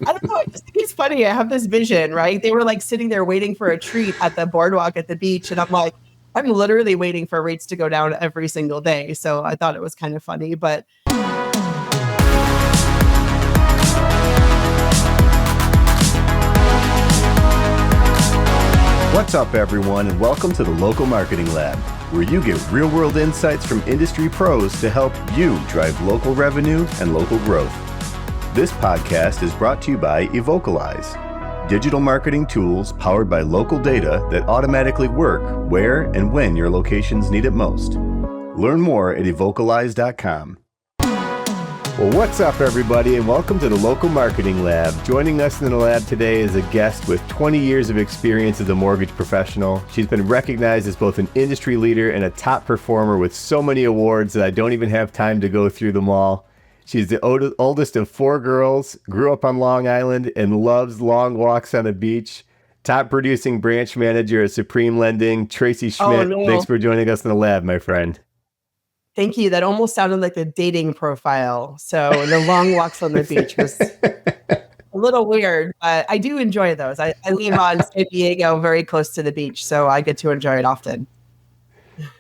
I don't know. I just think it's funny. I have this vision, right? They were like sitting there waiting for a treat at the boardwalk at the beach. And I'm like, I'm literally waiting for rates to go down every single day. So I thought it was kind of funny. But What's up, everyone, and welcome to the Local Marketing Lab, where you get real-world insights from industry pros to help you drive local revenue and local growth. This podcast is brought to you by Evocalize, digital marketing tools powered by local data that automatically work where and when your locations need it most. Learn more at evocalize.com. Well, what's up, everybody, and welcome to the Local Marketing Lab. Joining us in the lab today is a guest with 20 years of experience as a mortgage professional. She's been recognized as both an industry leader and a top performer with so many awards that I don't even have time to go through them all. She's the oldest of 4 girls, grew up on Long Island, and loves long walks on the beach. Top producing branch manager at Supreme Lending, Tracy Schmidt. no. Thanks for joining us in the lab, my friend. Thank you. That almost sounded like a dating profile. So the long walks on the beach was a little weird, but I do enjoy those. I live on San Diego, very close to the beach, so I get to enjoy it often.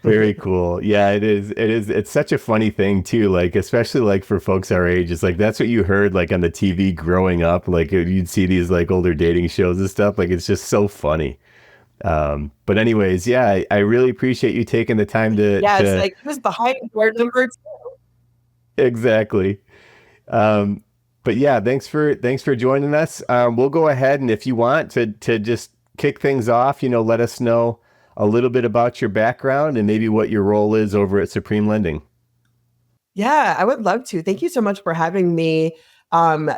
Very cool. Yeah, it is. It's such a funny thing too. Like, especially like for folks our age, it's like, that's what you heard like on the TV growing up. Like you'd see these like older dating shows and stuff. Like, it's just so funny. But anyways, yeah, I really appreciate you taking the time to. Yeah, it's like, who's behind door number 2? Exactly. But yeah, thanks for joining us. We'll go ahead, and if you want to just kick things off, let us know a little bit about your background and maybe what your role is over at Supreme Lending. Yeah, I would love to. Thank you so much for having me.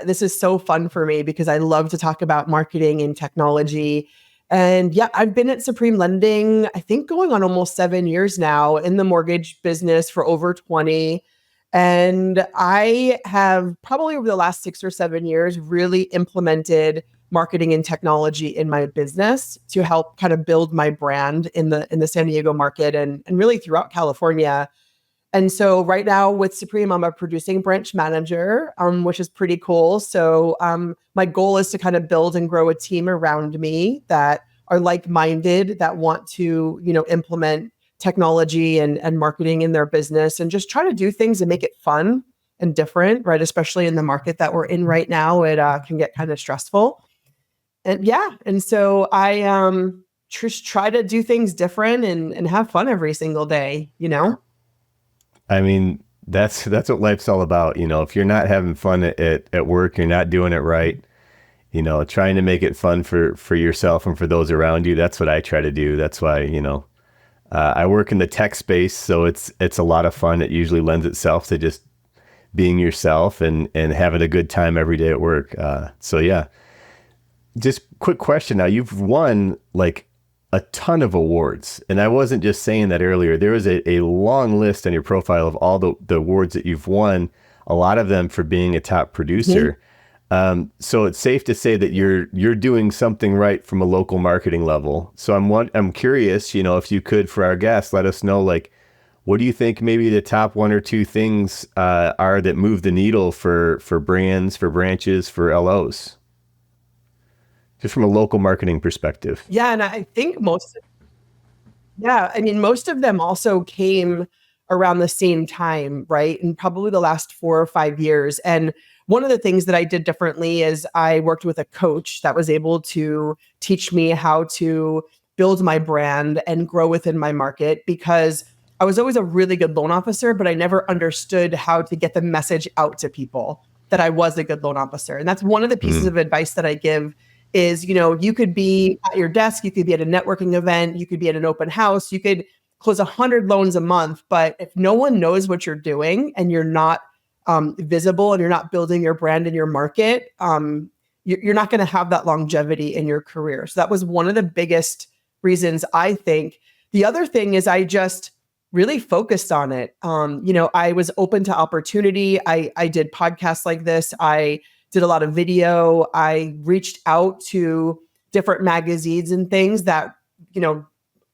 This is so fun for me because I love to talk about marketing and technology. And yeah, I've been at Supreme Lending, I think going on almost 7 years now, in the mortgage business for over 20. And I have probably over the last 6 or 7 years really implemented marketing and technology in my business to help kind of build my brand in the San Diego market and really throughout California. And so right now with Supreme, I'm a producing branch manager, which is pretty cool. So my goal is to kind of build and grow a team around me that are like-minded, that want to, implement technology and marketing in their business and just try to do things and make it fun and different, right? Especially in the market that we're in right now, it can get kind of stressful. And so I just try to do things different and have fun every single day, I mean, that's what life's all about. If you're not having fun at work, you're not doing it right. Trying to make it fun for yourself and for those around you. That's what I try to do. That's why, I work in the tech space, so it's a lot of fun. It usually lends itself to just being yourself and having a good time every day at work. So yeah, just quick question. Now, you've won like a ton of awards, and I wasn't just saying that earlier. There was a long list on your profile of all the awards that you've won, a lot of them for being a top producer. Mm-hmm. So it's safe to say that you're doing something right from a local marketing level. So I'm curious, if you could, for our guests, let us know, like, what do you think maybe the top 1 or 2 things are that move the needle for brands, for branches, for LOs? Just from a local marketing perspective. Yeah, and I think most of them also came around the same time, right? And probably the last 4 or 5 years. And one of the things that I did differently is I worked with a coach that was able to teach me how to build my brand and grow within my market, because I was always a really good loan officer, but I never understood how to get the message out to people that I was a good loan officer. And that's one of the pieces of advice that I give is, you could be at your desk, you could be at a networking event, you could be at an open house, you could close 100 loans a month. But if no one knows what you're doing and you're not visible and you're not building your brand in your market, you're not going to have that longevity in your career. So that was one of the biggest reasons, I think. The other thing is I just really focused on it. I was open to opportunity. I did podcasts like this. I did a lot of video. I reached out to different magazines and things that,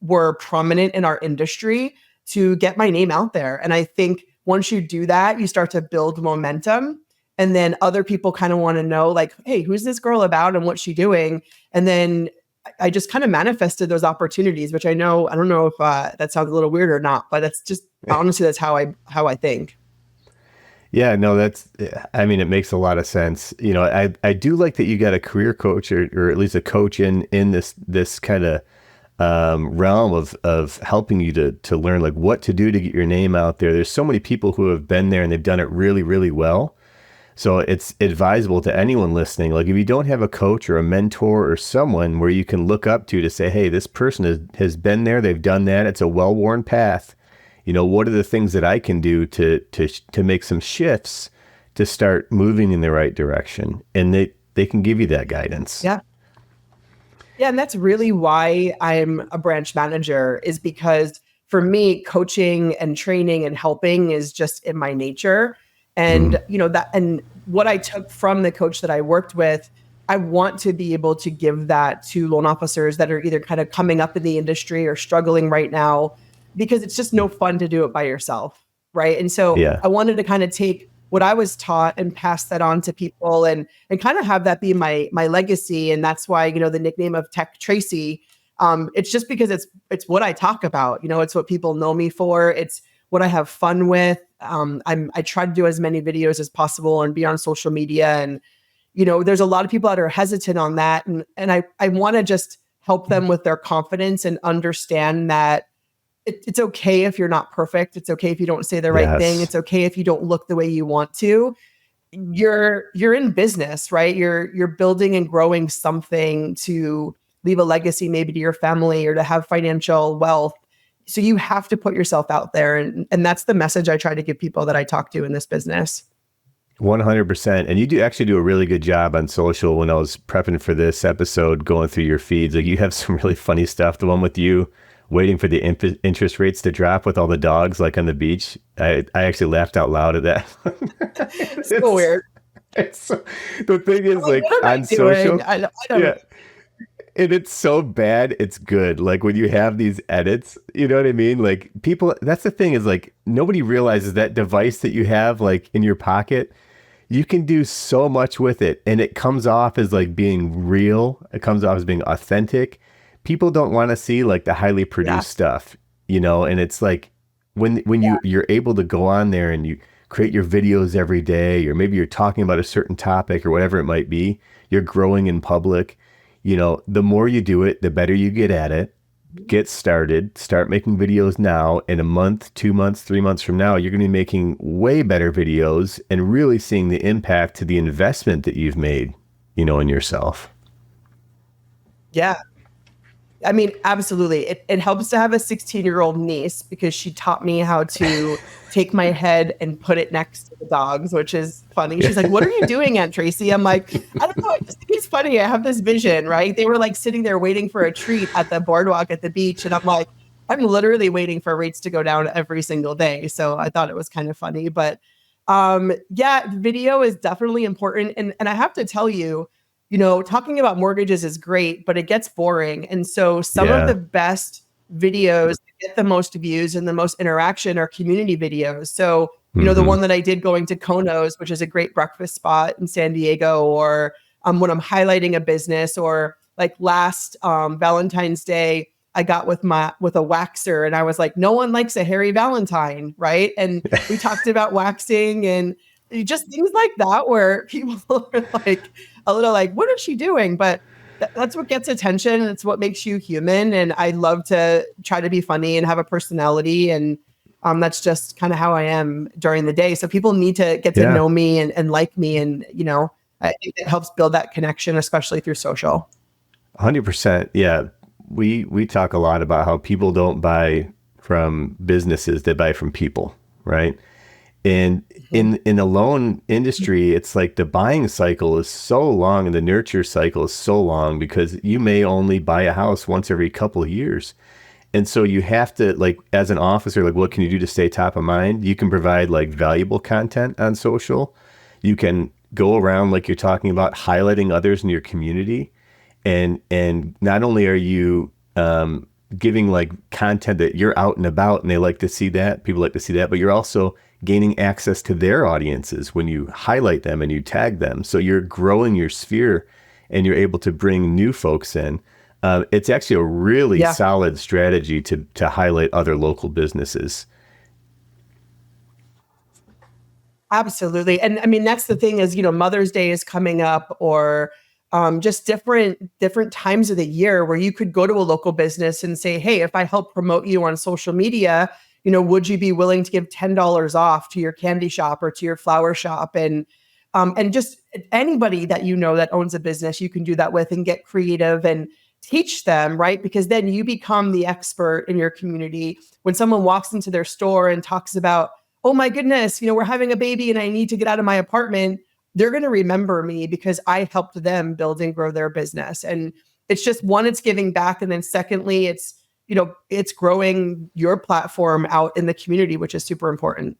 were prominent in our industry to get my name out there. And I think once you do that, you start to build momentum. And then other people kind of want to know like, hey, who's this girl about and what's she doing? And then I just kind of manifested those opportunities, which I don't know if that sounds a little weird or not, but that's just honestly, that's how I think. Yeah, no, I mean, it makes a lot of sense. You know, I do like that you got a career coach or at least a coach in this kind of realm of helping you to learn like what to do to get your name out there. There's so many people who have been there and they've done it really, really well. So it's advisable to anyone listening. Like if you don't have a coach or a mentor or someone where you can look up to say, hey, this person has been there, they've done that. It's a well-worn path. You know, what are the things that I can do to make some shifts to start moving in the right direction? And they can give you that guidance. Yeah. Yeah. And that's really why I'm a branch manager, is because for me, coaching and training and helping is just in my nature. And, and what I took from the coach that I worked with, I want to be able to give that to loan officers that are either kind of coming up in the industry or struggling right now, because it's just no fun to do it by yourself. Right. And so I wanted to kind of take what I was taught and pass that on to people and kind of have that be my legacy. And that's why, the nickname of Tech Tracy, it's just because it's what I talk about. It's what people know me for. It's what I have fun with. I try to do as many videos as possible and be on social media. And, there's a lot of people that are hesitant on that. And I want to just help them with their confidence and understand that it's okay if you're not perfect. It's okay if you don't say the right thing. It's okay if you don't look the way you want to. You're in business, right? You're building and growing something to leave a legacy, maybe to your family or to have financial wealth. So you have to put yourself out there. And that's the message I try to give people that I talk to in this business. 100%. And you actually do a really good job on social. When I was prepping for this episode, going through your feeds, like you have some really funny stuff. The one with you waiting for the interest rates to drop with all the dogs like on the beach. I actually laughed out loud at that. It's so weird. The thing is, like on social, I don't and it's so bad, it's good. Like when you have these edits, you know what I mean? Like people, that's the thing, is like nobody realizes that device that you have like in your pocket, you can do so much with it. And it comes off as like being real. It comes off as being authentic. People don't want to see like the highly produced stuff, and it's like when you're able to go on there and you create your videos every day, or maybe you're talking about a certain topic or whatever it might be, you're growing in public. The more you do it, the better you get at it. Get started, start making videos now. In a month, 2 months, 3 months from now, you're going to be making way better videos and really seeing the impact to the investment that you've made, in yourself. Yeah. I mean, absolutely. It helps to have a 16-year-old niece, because she taught me how to take my head and put it next to the dogs, which is funny. She's like, what are you doing, Aunt Tracy? I'm like, I don't know. I just think it's funny. I have this vision, right? They were like sitting there waiting for a treat at the boardwalk at the beach. And I'm like, I'm literally waiting for rates to go down every single day. So I thought it was kind of funny. But video is definitely important. And I have to tell you, talking about mortgages is great, but it gets boring. And so some of the best videos that get the most views and the most interaction are community videos. So, the one that I did going to Konos, which is a great breakfast spot in San Diego, or when I'm highlighting a business, or like last Valentine's Day, I got with a waxer and I was like, no one likes a hairy Valentine, right? And we talked about waxing and just things like that, where people are like a little like, what is she doing? But that's what gets attention. And it's what makes you human. And I love to try to be funny and have a personality. And that's just kind of how I am during the day. So people need to get to know me and like me. And, I think it helps build that connection, especially through social. 100%. Yeah. We talk a lot about how people don't buy from businesses, they buy from people, right? And in the loan industry, it's like the buying cycle is so long and the nurture cycle is so long, because you may only buy a house once every couple of years. And so you have to, like, as an officer, like, what can you do to stay top of mind? You can provide like valuable content on social. You can go around, like you're talking about, highlighting others in your community. And not only are you giving like content that you're out and about and they like to see that, people like to see that, but you're also gaining access to their audiences when you highlight them and you tag them. So you're growing your sphere and you're able to bring new folks in. It's actually a really solid strategy to highlight other local businesses. Absolutely. And I mean, that's the thing is, Mother's Day is coming up, or just different times of the year where you could go to a local business and say, hey, if I help promote you on social media, would you be willing to give $10 off to your candy shop or to your flower shop? And just anybody that that owns a business, you can do that with and get creative and teach them, right? Because then you become the expert in your community. When someone walks into their store and talks about, oh my goodness, we're having a baby and I need to get out of my apartment, they're going to remember me because I helped them build and grow their business. And it's just, one, it's giving back. And then secondly, it's growing your platform out in the community, which is super important.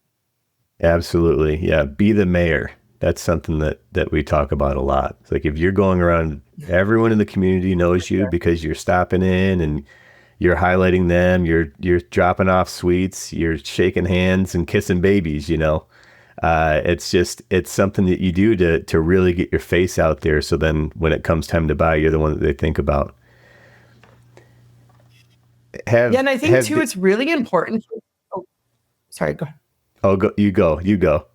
Absolutely. Yeah. Be the mayor. That's something that we talk about a lot. It's like, if you're going around, everyone in the community knows you because you're stopping in and you're highlighting them, you're dropping off sweets, you're shaking hands and kissing babies, it's something that you do to really get your face out there. So then when it comes time to buy, you're the one that they think about. And I think too, it's really important. Oh, sorry, go ahead. Oh, you go.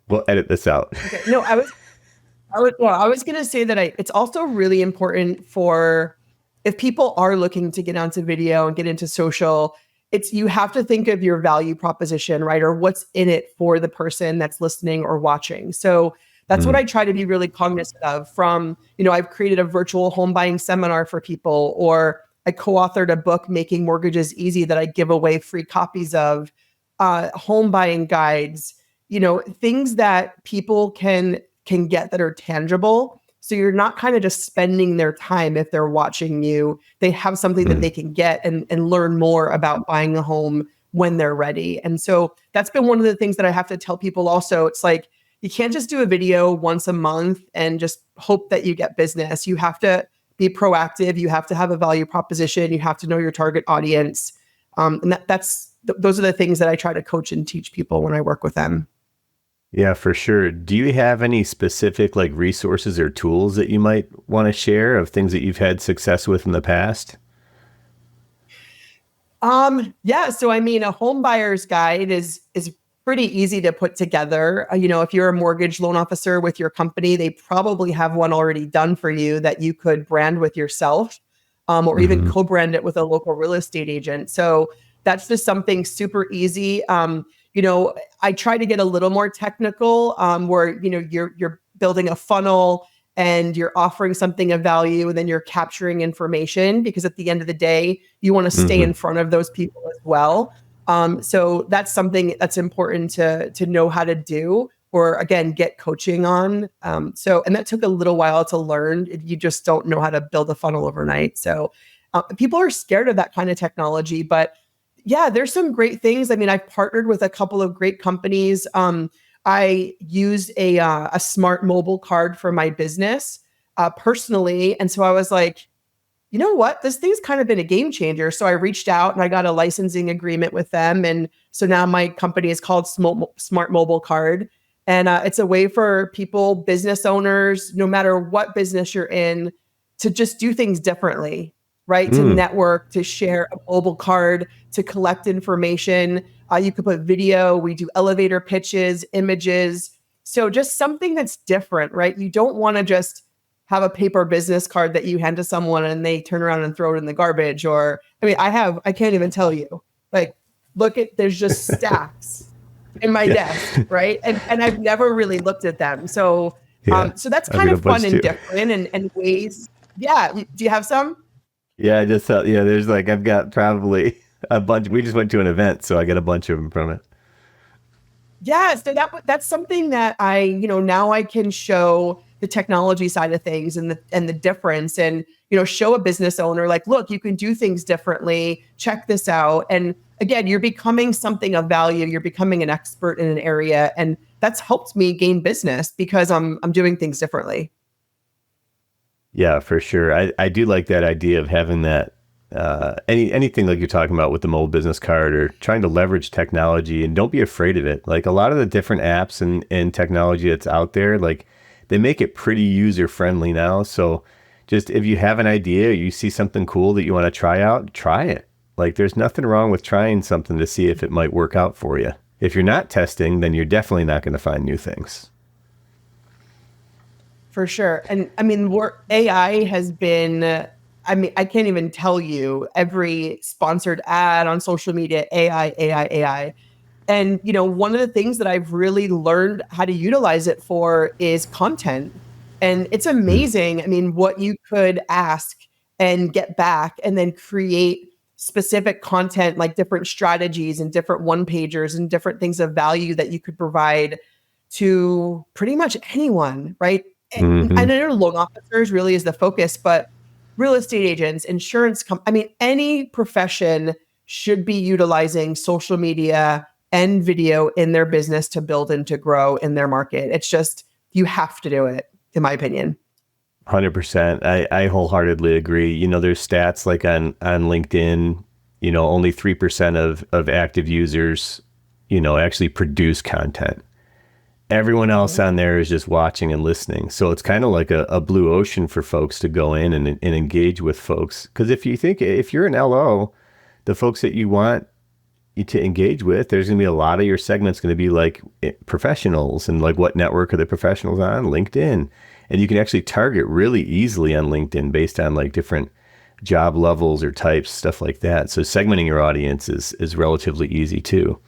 We'll edit this out. Okay. No, I was going to say that it's also really important for, if people are looking to get onto video and get into social, you have to think of your value proposition, right? Or what's in it for the person that's listening or watching. So that's what I try to be really cognizant of. From, I've created a virtual home buying seminar for people, or I co-authored a book, Making Mortgages Easy, that I give away free copies of, home buying guides, things that people can get that are tangible. So you're not kind of just spending their time. If they're watching you, they have something that they can get and learn more about buying a home when they're ready. And so that's been one of the things that I have to tell people also. It's like, you can't just do a video once a month and just hope that you get business. You have to be proactive. You have to have a value proposition. You have to know your target audience. And those are the things that I try to coach and teach people when I work with them. Yeah, for sure. Do you have any specific resources or tools that you might want to share of things that you've had success with in the past? Yeah. So, I mean, a home buyer's guide is pretty easy to put together. If you're a mortgage loan officer with your company, they probably have one already done for you that you could brand with yourself, or even co-brand it with a local real estate agent. So that's just something super easy. I try to get a little more technical, where, you're building a funnel and you're offering something of value, and then you're capturing information, because at the end of the day, you want to stay in front of those people as well. So that's something that's important to know how to do, or again, get coaching on. And that took a little while to learn. You just don't know how to build a funnel overnight. So people are scared of that kind of technology, but yeah, there's some great things. I mean, I've partnered with a couple of great companies. I use a smart mobile card for my business personally. And so I was like, you know what, this thing's kind of been a game changer. So I reached out and I got a licensing agreement with them. And so now my company is called Smart Mobile Card. And it's a way for people, business owners, no matter what business you're in, to just do things differently. Right? To network, to share a mobile card, to collect information. You could put video. We do elevator pitches, images. So just something that's different, right? You don't want to just have a paper business card that you hand to someone and they turn around and throw it in the garbage. Or, I mean, I can't even tell you, there's just stacks in my desk, right? And I've never really looked at them. So, so that's kind of fun and different and ways. Yeah. Do you have some? Yeah, I just thought, there's I've got probably a bunch. We just went to an event, so I got a bunch of them from it. Yeah, so that's something that now I can show the technology side of things and the difference, and show a business owner look, you can do things differently. Check this out. And again, you're becoming something of value. You're becoming an expert in an area, and that's helped me gain business because I'm doing things differently. Yeah, for sure. I do like that idea of having that anything like you're talking about with the mobile business card or trying to leverage technology, and don't be afraid of it. Like a lot of the different apps and technology that's out there, like they make it pretty user friendly now. So just if you have an idea, or you see something cool that you want to try out, try it. Like there's nothing wrong with trying something to see if it might work out for you. If you're not testing, then you're definitely not going to find new things. For sure. And I mean, AI has been, I mean, I can't even tell you every sponsored ad on social media, AI, AI, AI. And, one of the things that I've really learned how to utilize it for is content. And it's amazing. I mean, what you could ask and get back and then create specific content, like different strategies and different one pagers and different things of value that you could provide to pretty much anyone, right? And I Mm-hmm. know loan officers really is the focus, but real estate agents, I mean, any profession should be utilizing social media and video in their business to build and to grow in their market. It's just, you have to do it, in my opinion. 100%. I wholeheartedly agree. There's stats like on LinkedIn, only 3% of active users, actually produce content. Everyone else Mhm. on there is just watching and listening. So it's kind of like a blue ocean for folks to go in and engage with folks. Because if you're an LO, the folks that you want you to engage with, there's going to be a lot of your segments going to be like professionals, and like what network are the professionals on? LinkedIn. And you can actually target really easily on LinkedIn based on like different job levels or types, stuff like that. So segmenting your audience is relatively easy too.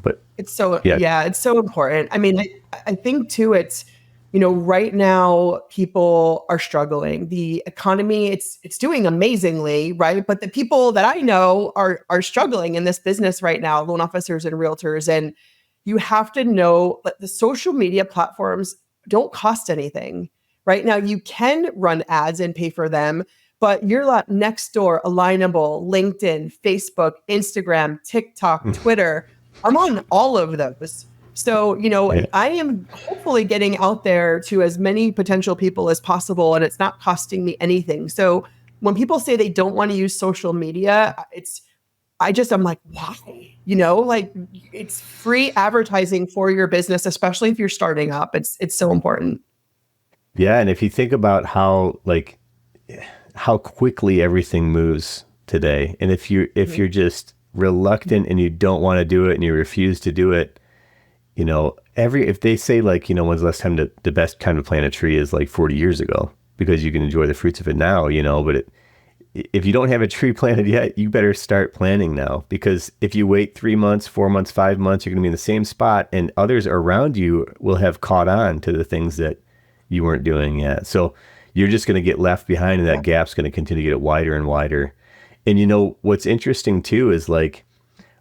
But It's so, yeah. yeah, it's so important. I mean, I think too, it's, right now people are struggling. The economy, it's doing amazingly, right? But the people that I know are struggling in this business right now, loan officers and realtors. And you have to know that the social media platforms don't cost anything. Right now, you can run ads and pay for them, but you're like Nextdoor, Alignable, LinkedIn, Facebook, Instagram, TikTok, Twitter. I'm on all of those. So, Yeah. I am hopefully getting out there to as many potential people as possible, and it's not costing me anything. So when people say they don't want to use social media, I'm like, why? Like it's free advertising for your business, especially if you're starting up. It's so important. Yeah, and if you think about how quickly everything moves today, and if you're just reluctant and you don't want to do it and you refuse to do it, if they say like, when's the last time the best time to plant a tree is like 40 years ago, because you can enjoy the fruits of it now, but if you don't have a tree planted yet, you better start planning now, because if you wait 3 months, 4 months, 5 months, you're going to be in the same spot, and others around you will have caught on to the things that you weren't doing yet. So you're just going to get left behind, and that gap's going to continue to get wider and wider. And what's interesting too is like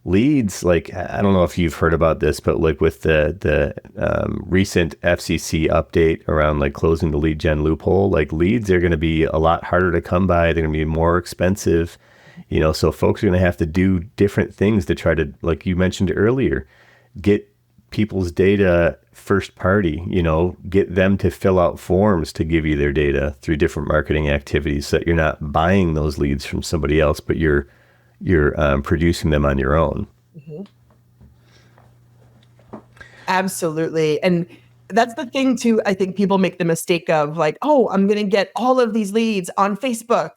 leads, like I don't know if you've heard about this, but like with the recent FCC update around like closing the lead gen loophole, like leads are going to be a lot harder to come by. They're going to be more expensive, so folks are going to have to do different things to try to, like you mentioned earlier, get people's data first party, get them to fill out forms to give you their data through different marketing activities, so that you're not buying those leads from somebody else, but you're producing them on your own. Mhm. Absolutely. And that's the thing too. I think people make the mistake of like, oh, I'm going to get all of these leads on Facebook.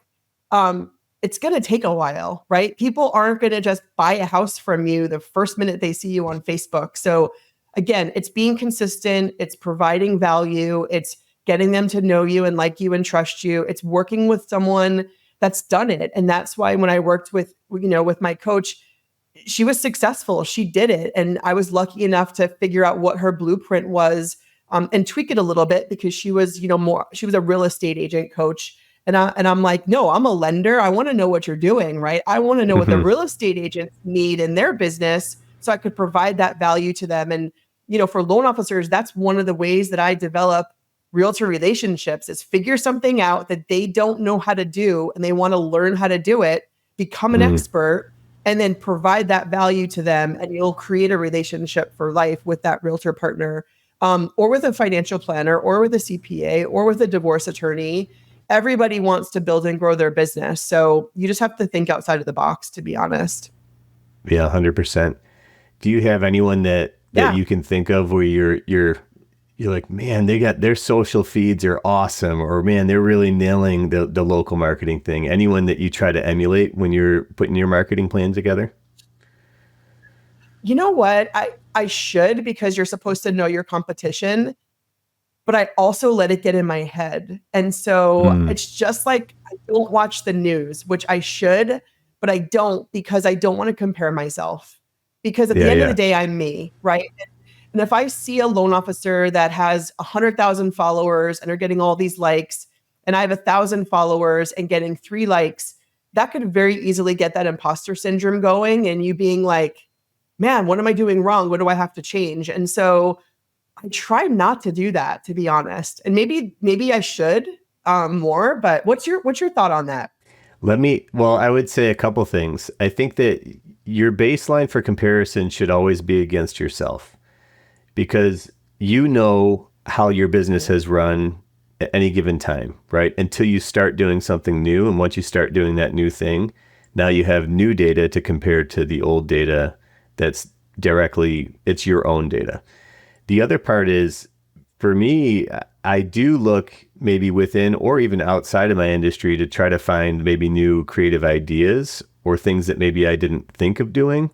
Um, it's going to take a while, right? People aren't going to just buy a house from you the first minute they see you on Facebook. So again, it's being consistent. It's providing value. It's getting them to know you and like you and trust you. It's working with someone that's done it. And that's why when I worked with my coach, she was successful. She did it. And I was lucky enough to figure out what her blueprint was, and tweak it a little bit, because she was, she was a real estate agent coach. And I'm like, no, I'm a lender. I want to know what you're doing, right? I want to know what the real estate agents need in their business so I could provide that value to them. And, for loan officers, that's one of the ways that I develop realtor relationships, is figure something out that they don't know how to do and they want to learn how to do it, become an expert, and then provide that value to them, and you'll create a relationship for life with that realtor partner, or with a financial planner, or with a CPA, or with a divorce attorney. everybody wants to build and grow their business. So you just have to think outside of the box, to be honest. Yeah, 100%. Do you have anyone that Yeah. you can think of where you're like, man, they got their social feeds are awesome, or man, they're really nailing the local marketing thing? Anyone that you try to emulate when you're putting your marketing plan together? You know what? I should, because you're supposed to know your competition, but I also let it get in my head. And so Mm, it's just like I don't watch the news, which I should, but I don't, because I don't want to compare myself. Because at the yeah, end of the yeah. day, I'm me, right? And if I see a loan officer that has 100,000 followers and are getting all these likes, and I have 1,000 followers and getting 3 likes, that could very easily get that imposter syndrome going, and you being like, man, what am I doing wrong? What do I have to change? And so I try not to do that, to be honest. And maybe I should more, but what's your thought on that? Well, I would say a couple things. I think that your baseline for comparison should always be against yourself, because you know how your business has run at any given time, right? Until you start doing something new. And once you start doing that new thing, now you have new data to compare to the old data that's it's your own data. The other part is, for me, I do look maybe within or even outside of my industry to try to find maybe new creative ideas or things that maybe I didn't think of doing.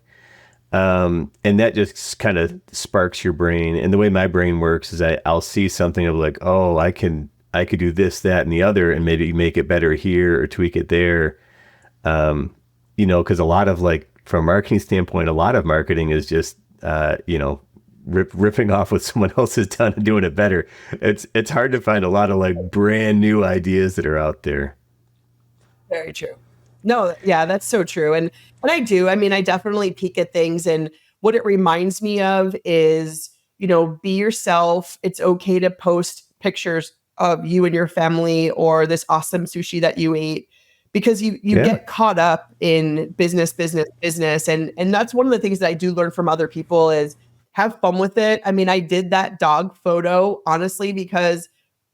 And that just kind of sparks your brain. And the way my brain works is I'll see something of like, oh, I could do this, that, and the other, and maybe make it better here or tweak it there. Because a lot of, like, from a marketing standpoint, a lot of marketing is just, ripping off what someone else has done and doing it better. It's hard to find a lot of like brand new ideas that are out there. Very true. No, yeah, that's so true. And I do. I mean, I definitely peek at things, and what it reminds me of is, be yourself. It's okay to post pictures of you and your family or this awesome sushi that you ate, because you Yeah. get caught up in business, business, business. And that's one of the things that I do learn from other people is have fun with it. I mean, I did that dog photo honestly because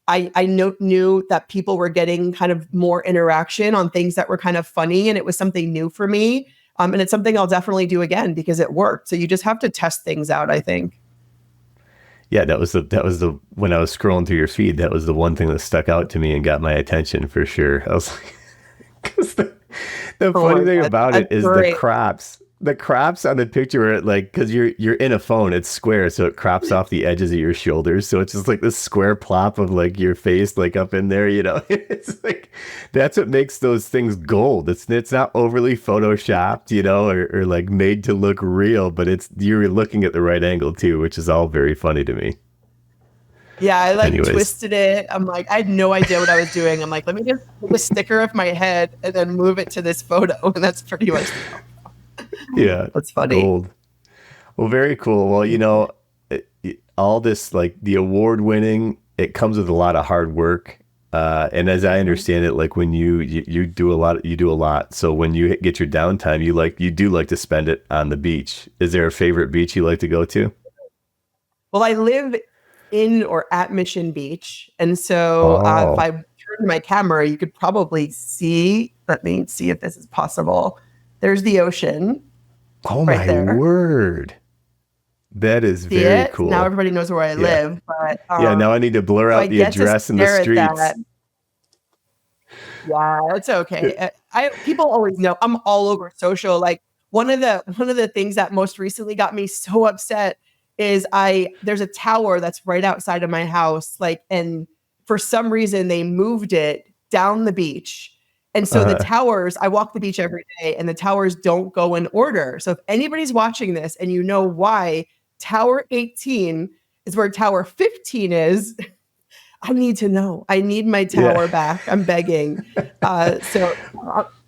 I knew that people were getting kind of more interaction on things that were kind of funny, and it was something new for me. And it's something I'll definitely do again because it worked. So you just have to test things out, I think. Yeah, that was the when I was scrolling through your feed, that was the one thing that stuck out to me and got my attention for sure. I was like, 'cause the Oh funny my thing God. about it That's is the great. crops. The crops on the picture are like, because you're in a phone, it's square, so it crops off the edges of your shoulders, so it's just like this square plop of like your face, like up in there. It's like that's what makes those things gold. It's not overly photoshopped, or like made to look real, but it's you're looking at the right angle too, which is all very funny to me. Yeah, I like Anyways, twisted it. I'm like, I had no idea what I was doing. I'm like, let me just put a sticker of my head and then move it to this photo. And that's pretty much yeah, that's funny. gold. Well, very cool. Well, all this, like the award winning, it comes with a lot of hard work. And as I Mhm. understand it, like when you do a lot, you do a lot. So when you get your downtime, you do like to spend it on the beach. Is there a favorite beach you like to go to? Well, I live in or at Mission Beach. And so if Oh, I turn my camera, you could probably see. Let me see if this is possible. There's the ocean oh right my there. word. That is See very it? Now cool. everybody knows where I Yeah. live. But Yeah. Now I need to blur so I out the get to address and the stare at streets. that. Yeah, it's okay. I people always know I'm all over social. Like one of the things that most recently got me so upset is I there's a tower that's right outside of my house, like, and for some reason they moved it down the beach. And so the Uh, towers, I walk the beach every day, and the towers don't go in order. So if anybody's watching this and you know why Tower 18 is where Tower 15 is, I need to know. I need my yeah. tower back. I'm begging. So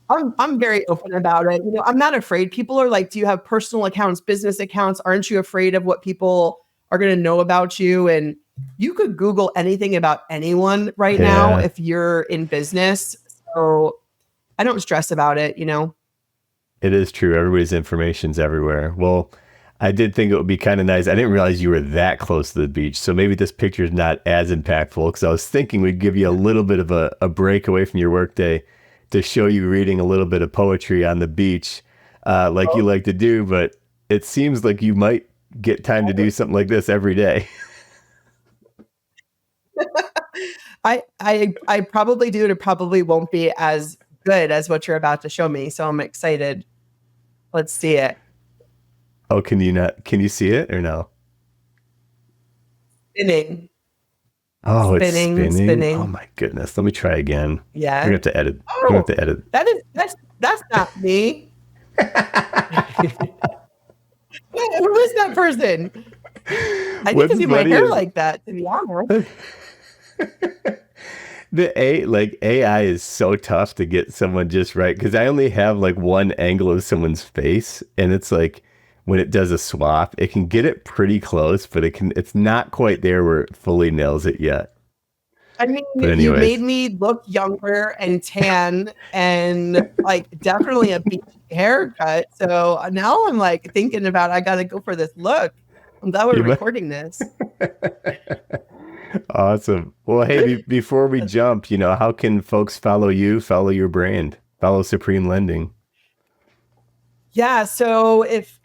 I'm very open about it. I'm not afraid. People are like, "Do you have personal accounts, business accounts? Aren't you afraid of what people are going to know about you?" And you could Google anything about anyone right now Yeah. if you're in business. So I don't stress about it. It is true. Everybody's information's everywhere. Well, I did think it would be kind of nice. I didn't realize you were that close to the beach. So maybe this picture is not as impactful, because I was thinking we'd give you a little bit of a break away from your workday to show you reading a little bit of poetry on the beach, you like to do. But it seems like you might get time to do something like this every day. I probably do, and it probably won't be as good as what you're about to show me. So I'm excited. Let's see it. Oh, can you see it or no? Spinning. Oh, Spinning, it's spinning. spinning. Oh my goodness. Let me try again. Yeah. We're gonna have to edit. We're gonna have to edit. That's not me. Who is that person? I need to do my hair like that, to be honest. AI is so tough to get someone just right, because I only have like one angle of someone's face, and it's like when it does a swap, it can get it pretty close, but it's not quite there where it fully nails it yet. I mean, you made me look younger and tan and like definitely a beach haircut. So now I'm like thinking about, I got to go for this look. I'm glad we're recording this. Awesome. Well, hey, before we jump, how can folks follow you, follow your brand, follow Supreme Lending? Yeah. So if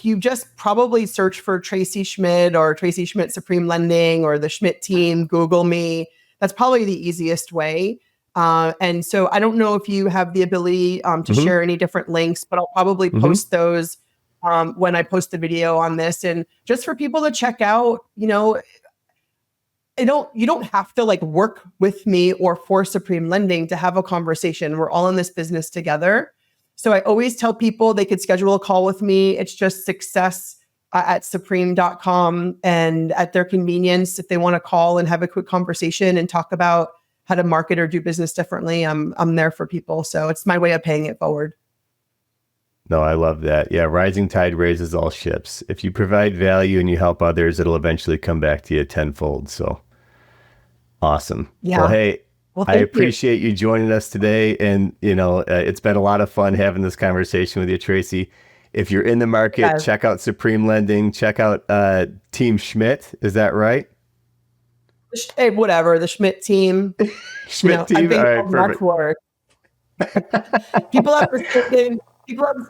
you just probably search for Tracy Schmidt or Tracy Schmidt Supreme Lending or the Schmidt team, Google me. That's probably the easiest way. And so I don't know if you have the ability to share any different links, but I'll probably post those when I post the video on this. And just for people to check out, you don't have to like work with me or for Supreme Lending to have a conversation. We're all in this business together. So I always tell people they could schedule a call with me. It's just success@supreme.com, and at their convenience, if they want to call and have a quick conversation and talk about how to market or do business differently, I'm there for people. So it's my way of paying it forward. No, I love that. Yeah, rising tide raises all ships. If you provide value and you help others, it'll eventually come back to you tenfold. So awesome. Yeah. Well, hey, I appreciate you joining us today. And, it's been a lot of fun having this conversation with you, Tracy. If you're in the market, check out Supreme Lending, check out Team Schmidt. Is that right? Hey, whatever, the Schmidt team. Schmidt team. All right, perfect. People have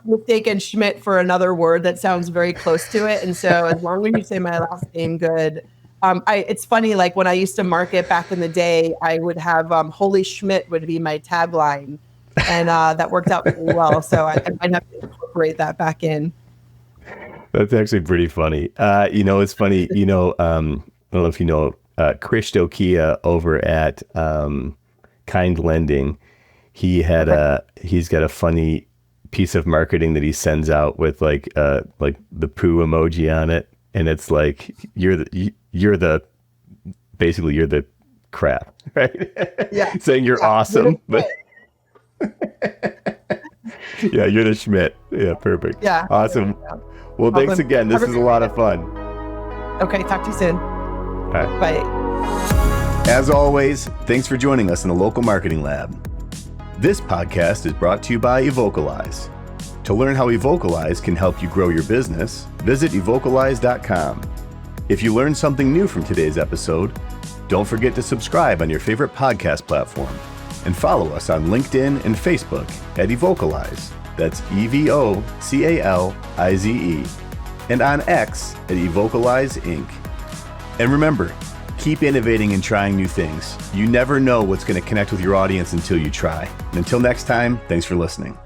mistaken Schmidt for another word that sounds very close to it. And so as long as you say my last name good, it's funny, like when I used to market back in the day, I would have Holy Schmidt would be my tagline, and that worked out pretty well. So I might have to incorporate that back in. That's actually pretty funny. It's funny, I don't know if you know Krish Dokia over at Kind Lending. He's got a funny piece of marketing that he sends out with like the poo emoji on it, and it's like you're the crap, right? Yeah. Saying you're awesome, but yeah, you're the Schmidt. Yeah, perfect. Yeah. Awesome. Well, thanks again. This is a lot of fun. Okay, talk to you soon. All right. Bye. As always, thanks for joining us in the Local Marketing Lab. This podcast is brought to you by Evocalize. To learn how Evocalize can help you grow your business, visit evocalize.com. If you learned something new from today's episode, don't forget to subscribe on your favorite podcast platform and follow us on LinkedIn and Facebook at Evocalize. That's EVOCALIZE. And on X at Evocalize Inc. And remember, keep innovating and trying new things. You never know what's going to connect with your audience until you try. And until next time, thanks for listening.